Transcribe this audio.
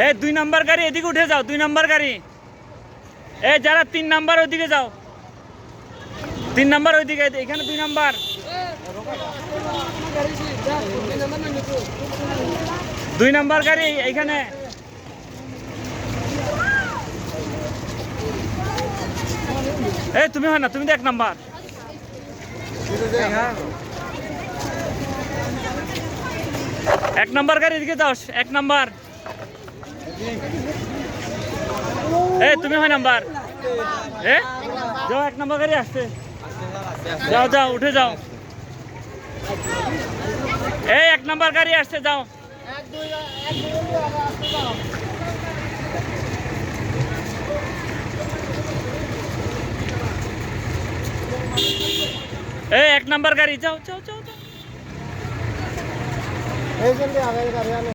এই 2 নাম্বার গাড়ি এদিকে উঠে যাও, 2 নাম্বার গাড়ি। এই যারা 3 নাম্বার ওইদিকে যাও, 3 নাম্বার ওইদিকে, এখানে 2 নাম্বার। 2 নাম্বার গাড়ি এইখানে। এই তুমি হয় না, তুমি তো 1 নাম্বার। এক নাম্বার গাড়ি এদিকে যাও, 1 নাম্বার। এই তুমি হয় নাম্বার। যাও, 1 নাম্বার গাড়ি আসছে, যাও যাও উঠে যাও। এই 1 নাম্বার গাড়ি আসছে, যাও। এই 1 নাম্বার গাড়ি, যাও যাও যাও।